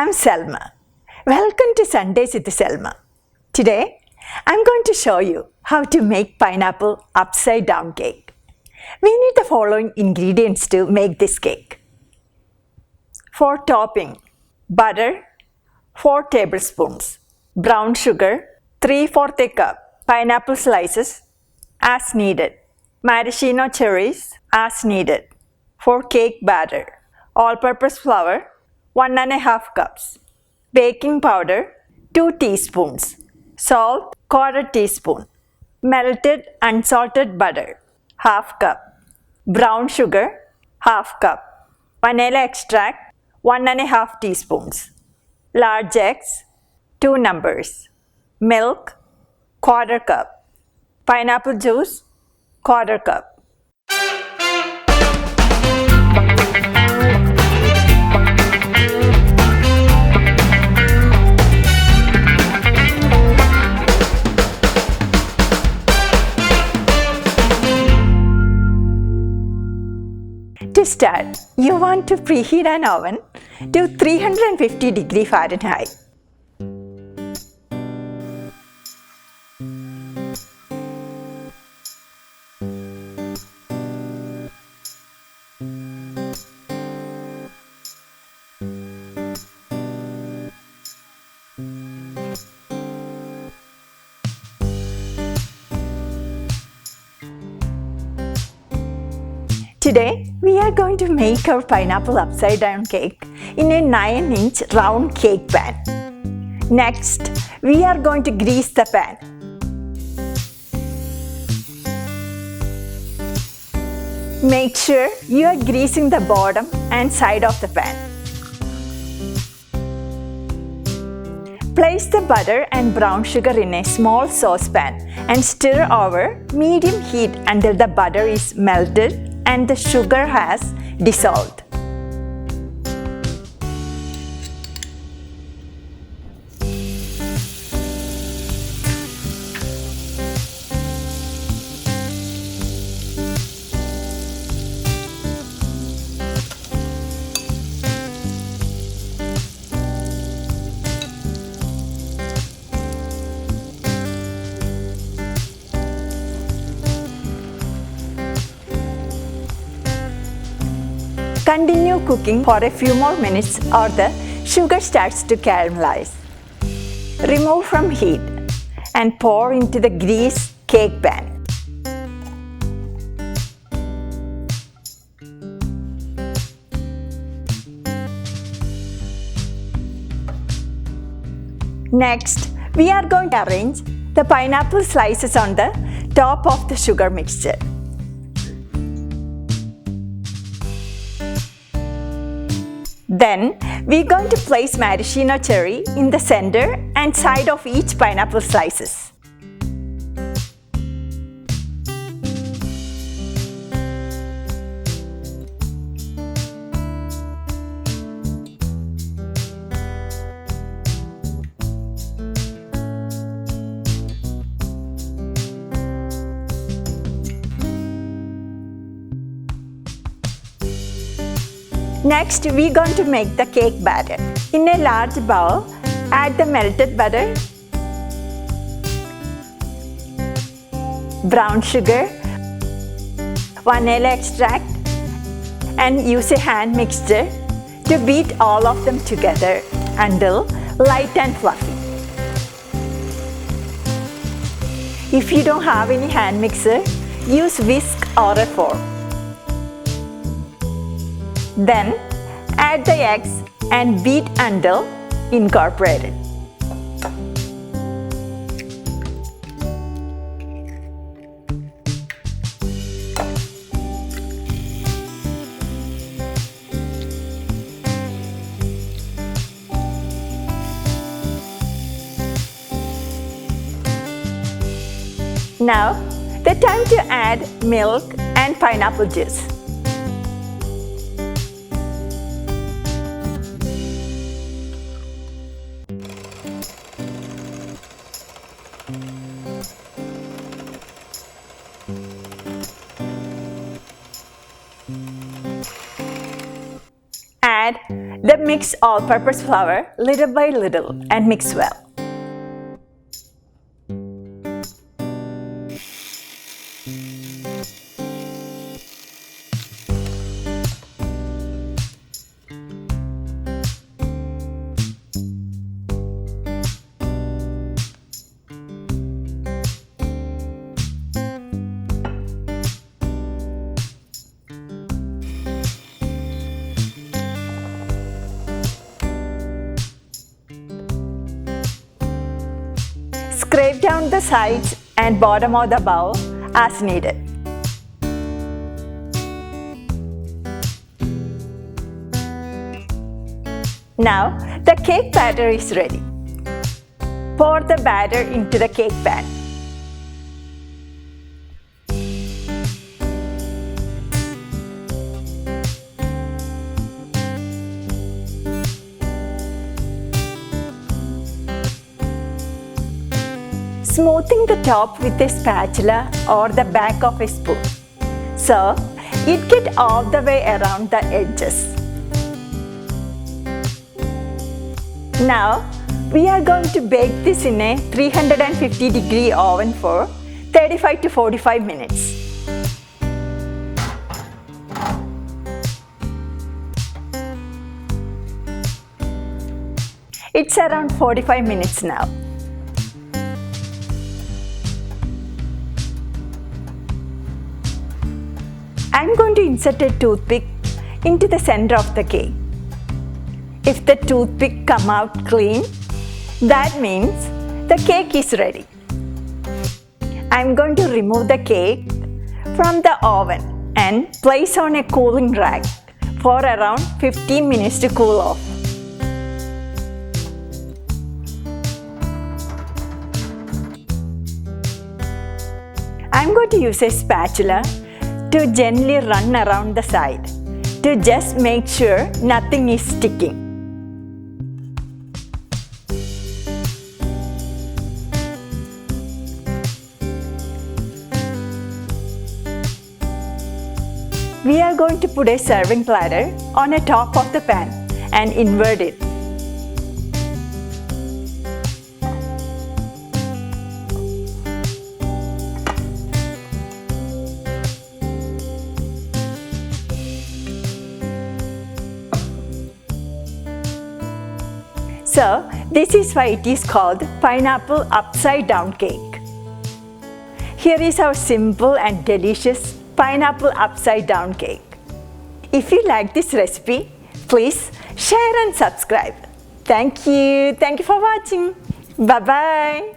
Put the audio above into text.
I'm Selma. Welcome to Sundays with Selma. Today, I'm going to show you how to make pineapple upside down cake. We need the following ingredients to make this cake. For topping, butter, 4 tablespoons, brown sugar, 3/4 cup, pineapple slices as needed, maraschino cherries as needed. For cake batter, all-purpose flour, 1½ cups, baking powder, 2 teaspoons, salt, 1/4 teaspoon, melted unsalted butter, 1/2 cup, brown sugar, 1/2 cup, vanilla extract, 1½ teaspoons, large eggs, 2 numbers, milk, 1/4 cup, pineapple juice, 1/4 cup. To start, you want to preheat an oven to 350 degrees Fahrenheit. Today, we are going to make our pineapple upside down cake in a 9-inch round cake pan. Next, we are going to grease the pan. Make sure you are greasing the bottom and side of the pan. Place the butter and brown sugar in a small saucepan and stir over medium heat until the butter is melted and the sugar has dissolved. Continue cooking for a few more minutes or the sugar starts to caramelize. Remove from heat and pour into the greased cake pan. Next, we are going to arrange the pineapple slices on the top of the sugar mixture. Then, we're going to place maraschino cherry in the center and side of each pineapple slices. Next, we're going to make the cake batter. In a large bowl, add the melted butter, brown sugar, vanilla extract, and use a hand mixture to beat all of them together until light and fluffy. If you don't have any hand mixer, use whisk or a fork. Then, add the eggs and beat until incorporated. Now, the time to add milk and pineapple juice. Add the mixed all-purpose flour little by little and mix well. Scrape down the sides and bottom of the bowl as needed. Now the cake batter is ready. Pour the batter into the cake pan. Smoothing the top with a spatula or the back of a spoon, so it gets all the way around the edges. Now we are going to bake this in a 350-degree oven for 35 to 45 minutes. It's around 45 minutes now. I'm going to insert a toothpick into the center of the cake. If the toothpick comes out clean, that means the cake is ready. I'm going to remove the cake from the oven and place on a cooling rack for around 15 minutes to cool off. I'm going to use a spatula to gently run around the side to just make sure nothing is sticking. We are going to put a serving platter on the top of the pan and invert it. So, this is why it is called pineapple upside down cake. Here is our simple and delicious pineapple upside down cake. If you like this recipe, please share and subscribe. Thank you for watching. Bye bye.